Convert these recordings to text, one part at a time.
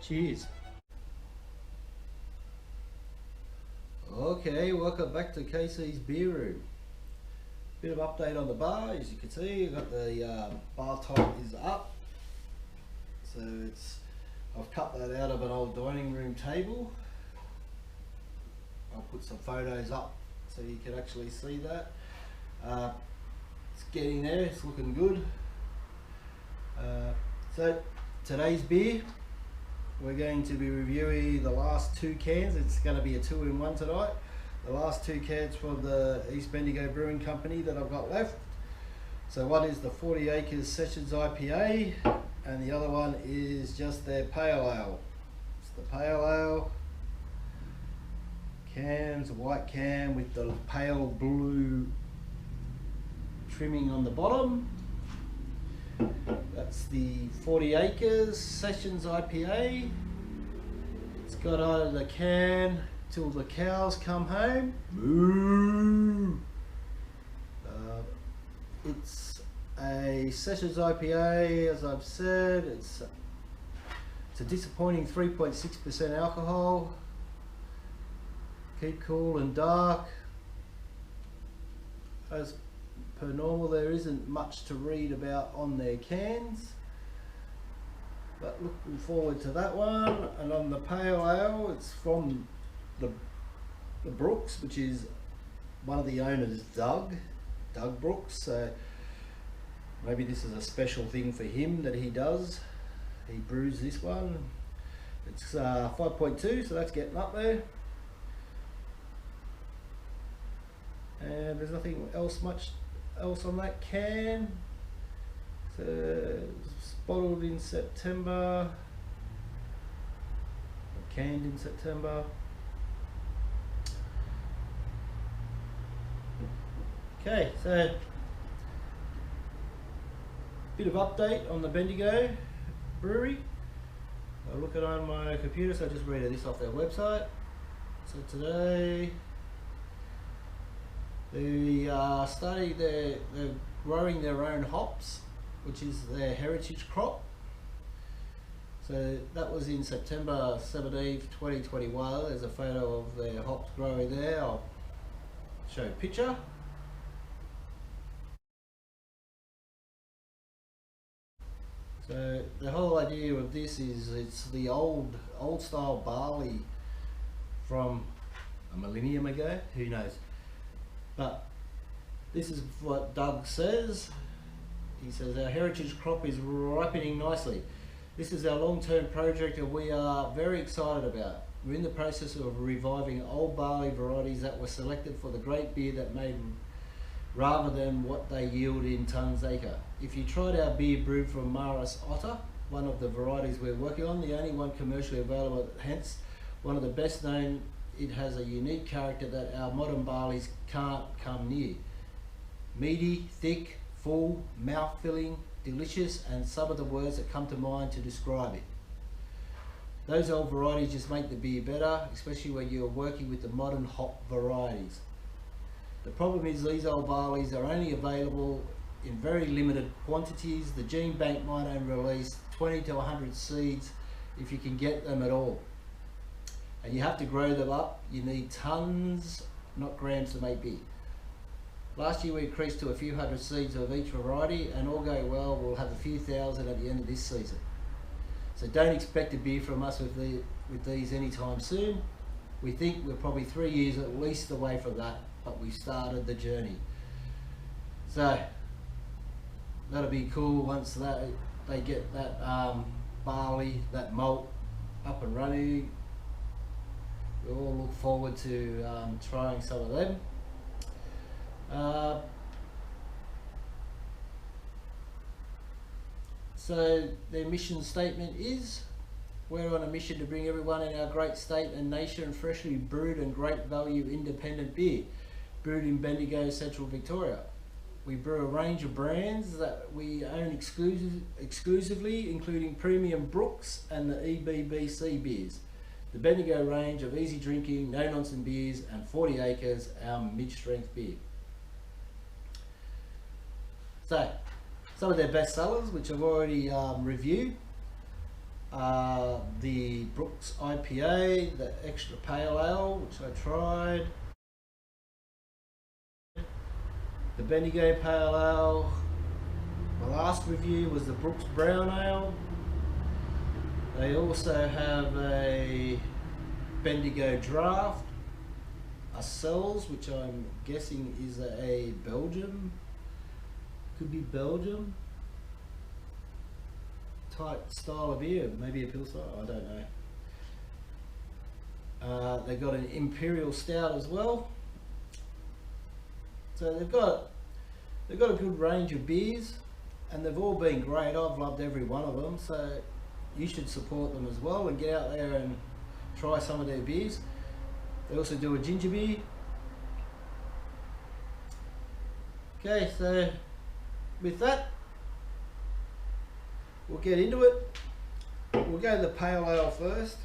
Cheers. Okay, welcome back to KC's Beer Room. Bit of update on the bar. As you can see, I've got the bar top is up. So I've cut that out of an old dining room table. I'll put some photos up so you can actually see that. It's getting there, it's looking good. So today's beer, we're going to be reviewing the last two cans. It's going to be a 2-in-1 tonight. The last two cans from the East Bendigo Brewing Company that I've got left. So one is the 40 Acres Session IPA and the other one is just their Pale Ale. It's the Pale Ale cans, a white can with the pale blue trimming on the bottom. That's the 40 Acres Sessions IPA. It's got out of the can till the cows come home. Moo! It's a Sessions IPA, as I've said. It's a disappointing 3.6% alcohol. Keep cool and dark. As per normal, there isn't much to read about on their cans, but looking forward to that one. And on the Pale Ale, it's from the Brooks, which is one of the owners, Doug Brooks. So maybe this is a special thing for him that he does. He brews this one. It's 5.2, so that's getting up there. And there's nothing else much else on that can. So it's bottled in September, canned in September. Okay, so bit of update on the Bendigo brewery. I'll look at it on my computer, so I just read this off their website. So today they're growing their own hops, which is their heritage crop. So that was in September 17th, 2021. There's a photo of their hops growing there. I'll show a picture. So the whole idea of this is it's the old style barley from a millennium ago, who knows. But this is what Doug says. He says our heritage crop is ripening nicely. This is our long-term project and we are very excited about it. We're in the process of reviving old barley varieties that were selected for the great beer that made rather than what they yield in tons acre. If you tried our beer brewed from Maris Otter, one of the varieties we're working on, the only one commercially available, hence one of the best known, it has a unique character that our modern barleys can't come near. Meaty, thick, full, mouth-filling, delicious, and some of the words that come to mind to describe it. Those old varieties just make the beer better, especially when you're working with the modern hop varieties. The problem is these old barleys are only available in very limited quantities. The gene bank might only release 20 to 100 seeds if you can get them at all. And you have to grow them up. You need tons, not grams, to make beer. Last year we increased to a few hundred seeds of each variety, and all going well, we'll have a few thousand at the end of this season. So don't expect a beer from us with these anytime soon. We think we're probably 3 years at least away from that, but we've started the journey. So that'll be cool once they get that barley, that malt up and running. We all look forward to trying some of them. So their mission statement is, we're on a mission to bring everyone in our great state and nation freshly brewed and great value independent beer, brewed in Bendigo, Central Victoria. We brew a range of brands that we own exclusively, including premium Brooks and the EBBC beers, the Bendigo range of easy drinking, no nonsense beers, and 40 Acres, our mid-strength beer. So, some of their best sellers, which I've already reviewed. the Brooks IPA, the extra pale ale, which I tried, the Bendigo Pale Ale. My last review was the Brooks Brown Ale. They also have a Bendigo Draft, a Cells, which I'm guessing is a Belgium, could be Belgium type style of beer, maybe a Pilsner, I don't know. They've got an Imperial Stout as well. So they've got a good range of beers, and they've all been great. I've loved every one of them, so you should support them as well and get out there and try some of their beers. They also do a ginger beer. Okay, so with that, we'll get into it. We'll go to the pale ale first.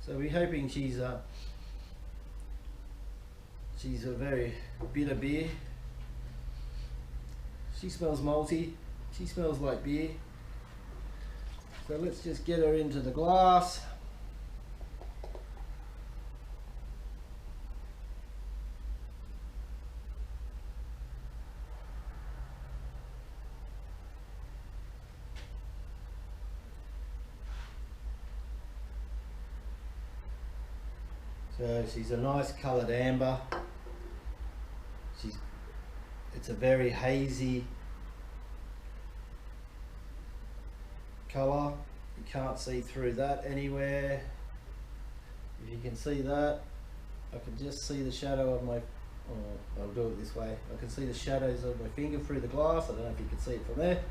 So we're hoping she's a very bitter beer. She smells malty. She smells like beer. So let's just get her into the glass. So she's a nice coloured amber. It's a very hazy colour. You can't see through that anywhere. If you can see that, I can just see the shadow of my, I'll do it this way. I can see the shadows of my finger through the glass. I don't know if you can see it from there.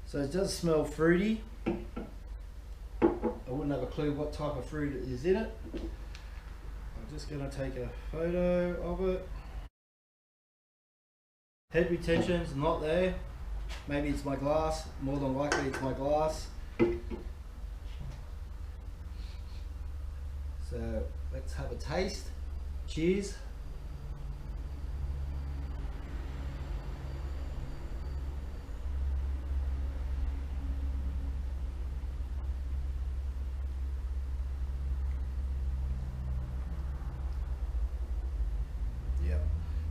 So it does smell fruity. I wouldn't have a clue what type of fruit is in it. I'm just going to take a photo of it. Head retention's not there. Maybe it's my glass. More than likely it's my glass. So let's have a taste. Cheers.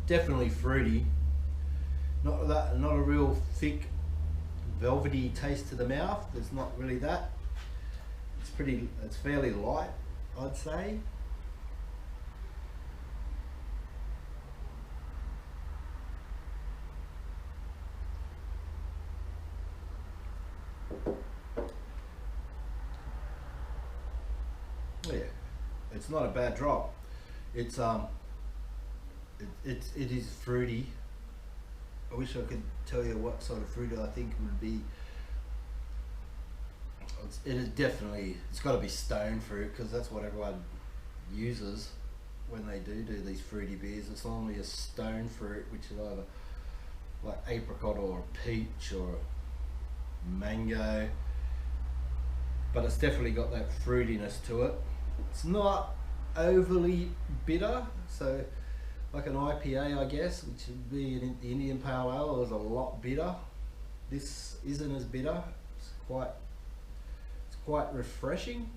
Definitely fruity. Not a real thick, velvety taste to the mouth. There's not really that. It's fairly light, I'd say. Yeah, it's not a bad drop. It is fruity. I wish I could tell you what sort of fruit I think would be. It is definitely, it's got to be stone fruit, because that's what everyone uses when they do these fruity beers. It's normally a stone fruit, which is either like apricot or peach or mango, but it's definitely got that fruitiness to it. It's not overly bitter, so like an IPA, I guess, which would be the Indian Pale Ale, is a lot bitter. This isn't as bitter. It's quite refreshing.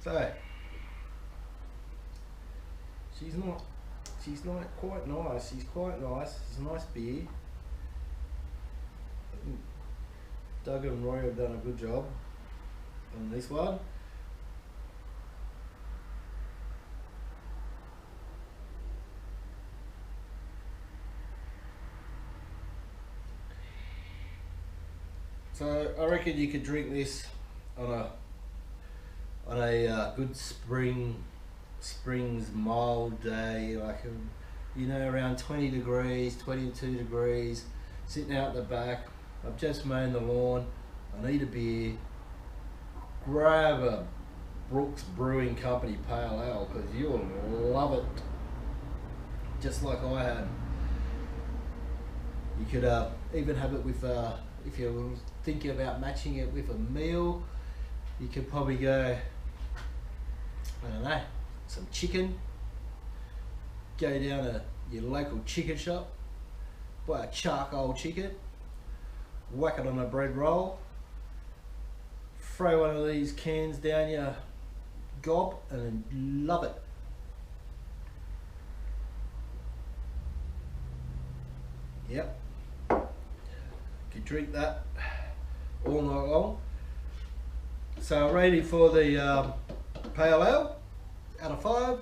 So she's not quite nice. She's quite nice. It's a nice beer. I think Doug and Roy have done a good job on this one. So I reckon you could drink this on a good spring's mild day, like around 20 degrees, 22 degrees, sitting out the back. I've just mown the lawn. I need a beer, grab a Brooks Brewing Company Pale Ale, because you'll love it, just like I had. You could even have it with, if you're thinking about matching it with a meal, you could probably go, I don't know, some chicken, go down to your local chicken shop, buy a charcoal chicken, whack it on a bread roll, throw one of these cans down your gob and love it. Yep, could drink that all night long. So ready for the Pale Ale out of 5.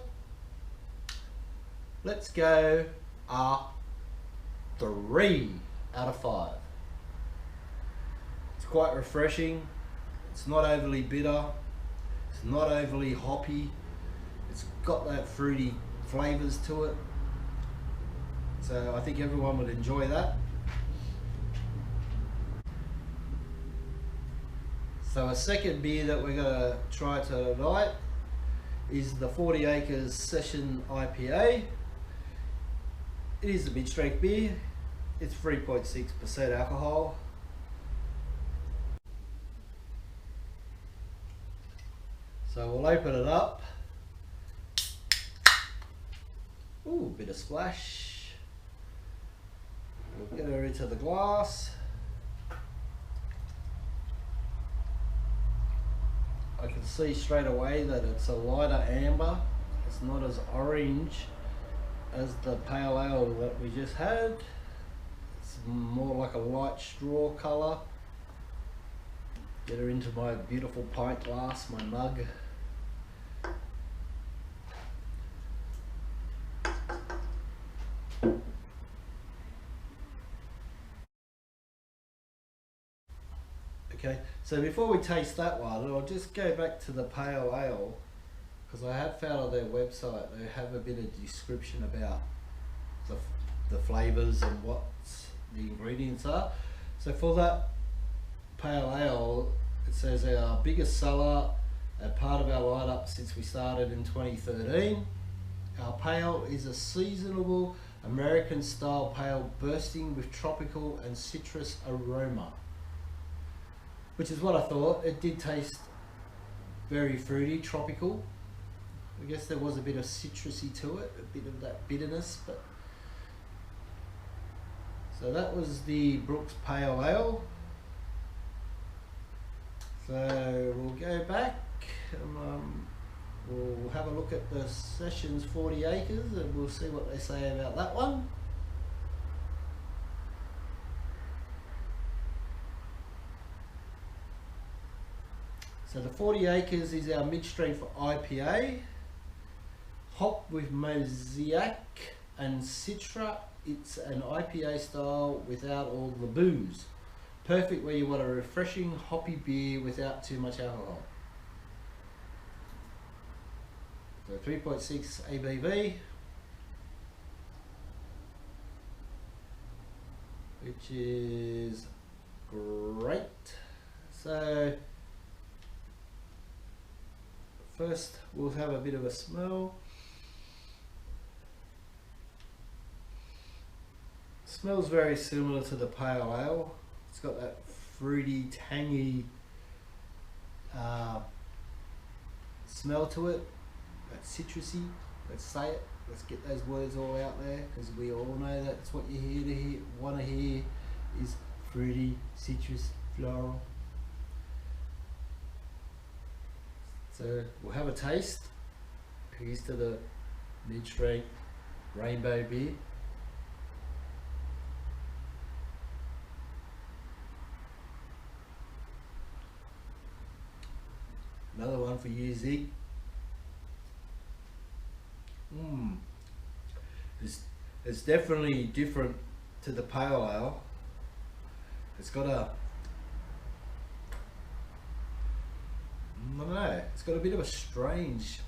Let's go 3 out of 5. It's quite refreshing. It's not overly bitter. It's not overly hoppy. It's got that fruity flavours to it. So I think everyone would enjoy that. So a second beer that we're going to try tonight is the 40 Acres Session IPA. It is a mid-strength beer. It's 3.6% alcohol. So we'll open it up. Ooh, bit of splash. We'll get her into the glass. I can see straight away that it's a lighter amber. It's not as orange as the pale ale that we just had. It's more like a light straw colour. Get her into my beautiful pint glass, my mug. Okay, so before we taste that one, I'll just go back to the pale ale, because I have found on their website they have a bit of description about the flavours and what the ingredients are. So for that pale ale, it says our biggest seller and part of our lineup since we started in 2013. Our pale is a seasonable American style pale bursting with tropical and citrus aroma, which is what I thought. It did taste very fruity, tropical. I guess there was a bit of citrusy to it, a bit of that bitterness. But so that was the Brooks Pale Ale. So we'll go back and we'll have a look at the Sessions 40 Acres and we'll see what they say about that one. So the 40 Acres is our mid-strength IPA, hopped with Mosaic and Citra. It's an IPA style without all the booze. Perfect where you want a refreshing hoppy beer without too much alcohol. So 3.6 ABV, which is great. So first we'll have a bit of a smell. Smells very similar to the pale ale. It's got that fruity, tangy smell to it, that citrusy. Let's say it. Let's get those words all out there, because we all know that's what you're here to hear, want to hear, is fruity, citrus, floral. So we'll have a taste. Here's to the mid-strength rainbow beer. Another one for you, Zig. It's definitely different to the pale ale. It's got a, I don't know, it's got a bit of a strange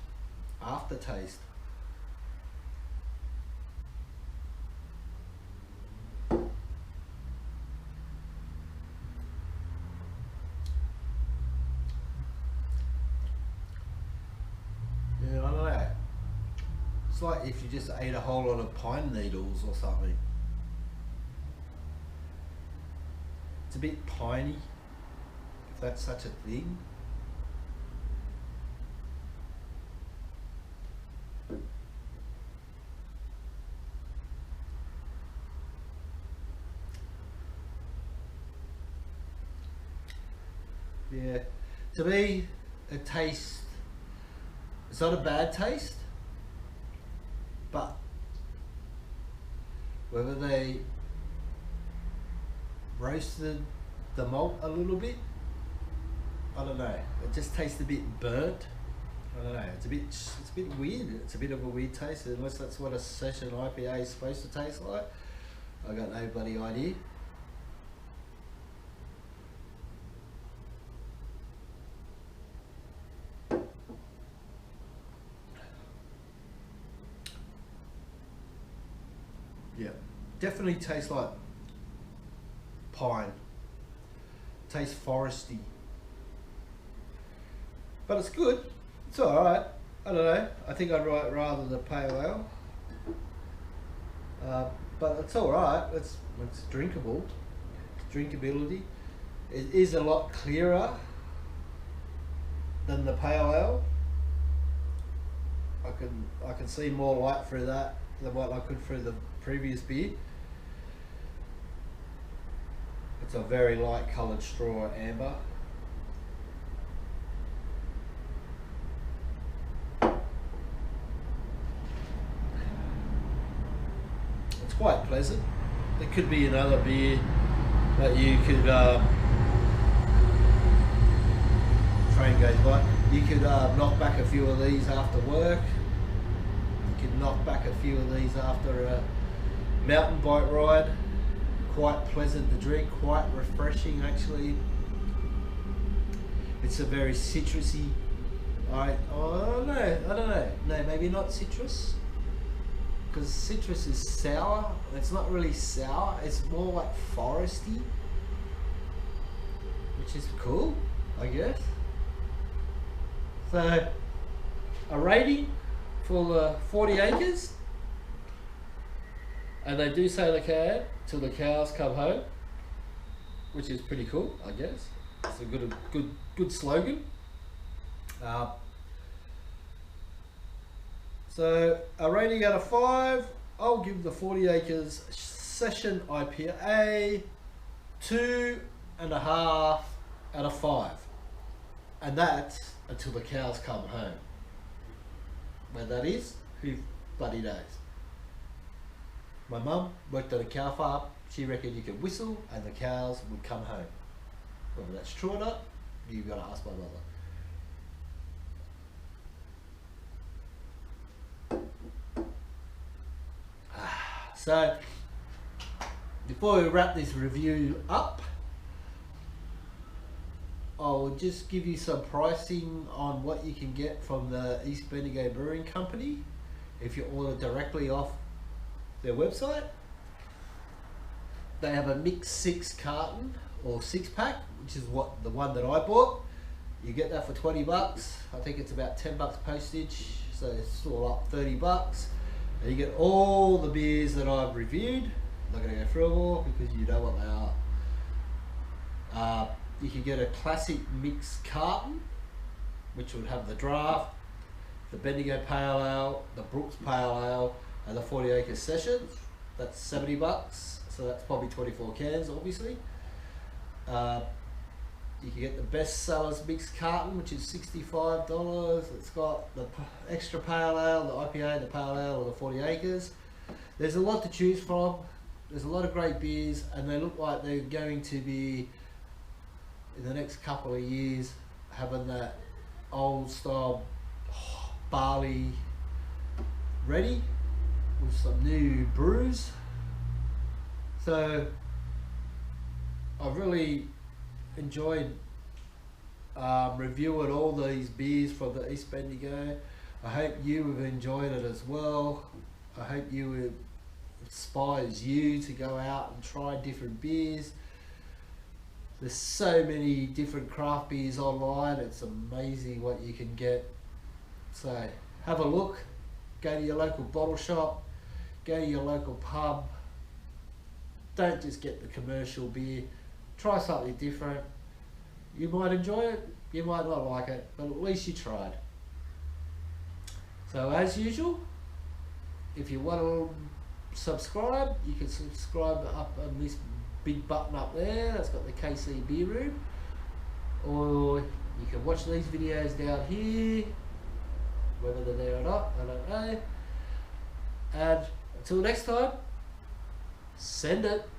aftertaste. like if you just ate a whole lot of pine needles or something. It's a bit piney, if that's such a thing. Yeah, to me, it tastes, it's not a bad taste, but whether they roasted the malt a little bit, I don't know, it just tastes a bit burnt. I don't know, it's a bit weird, it's a bit of a weird taste, unless that's what a session IPA is supposed to taste like. I got no bloody idea. Yeah, definitely tastes like pine. Tastes foresty. But it's good. It's alright. I don't know. I think I'd write rather the pale ale. But it's alright. It's drinkable. It's drinkability. It is a lot clearer than the pale ale. I can see more light through that than what I could through the previous beer. It's a very light coloured straw amber. It's quite pleasant. There could be another beer that you could train goes by. You could knock back a few of these after work. You could knock back a few of these after a mountain bike ride. Quite pleasant to drink, quite refreshing actually. It's a very citrusy, I don't know, no, maybe not citrus, because citrus is sour. It's not really sour, it's more like foresty, which is cool, I guess. So, a rating for the 40 acres, and they do say the can till the cows come home, which is pretty cool, I guess. It's a good slogan. So a rating out of 5, I'll give the 40 acres Session IPA 2.5 out of 5, and that's until the cows come home. When that is, who bloody knows? My mum worked at a cow farm. She reckoned you could whistle and the cows would come home. Whether that's true or not, you've got to ask my mother. So, before we wrap this review up, I'll just give you some pricing on what you can get from the East Bendigo Brewing Company if you order directly off their website. They have a mixed 6 carton or 6 pack, which is what the one that I bought. You get that for 20 bucks. I think it's about 10 bucks postage, so it's all up 30 bucks. And you get all the beers that I've reviewed. I'm not going to go through them all because you know what they are. You can get a classic mixed carton, which would have the draft, the Bendigo Pale Ale, the Brooks Pale Ale, and the 40 Acres Sessions. That's 70 bucks, so that's probably 24 cans, obviously. You can get the Best Sellers mixed carton, which is $65. It's got the extra Pale Ale, the IPA, the Pale Ale, or the 40 Acres. There's a lot to choose from. There's a lot of great beers, and they look like they're going to be, in the next couple of years, having that old style barley ready with some new brews. So I've really enjoyed reviewing all these beers from the East Bendigo. I hope you have enjoyed it as well. I hope it inspires you to go out and try different beers. There's so many different craft beers online, it's amazing what you can get. So have a look, Go to your local bottle shop, go to your local pub. Don't just get the commercial beer. Try something different. You might enjoy it, you might not like it, but at least you tried. So as usual, if you want to subscribe, you can subscribe up on this big button up there that's got the KC Beer Room, or you can watch these videos down here, whether they're there or not, I don't know. And until next time, send it.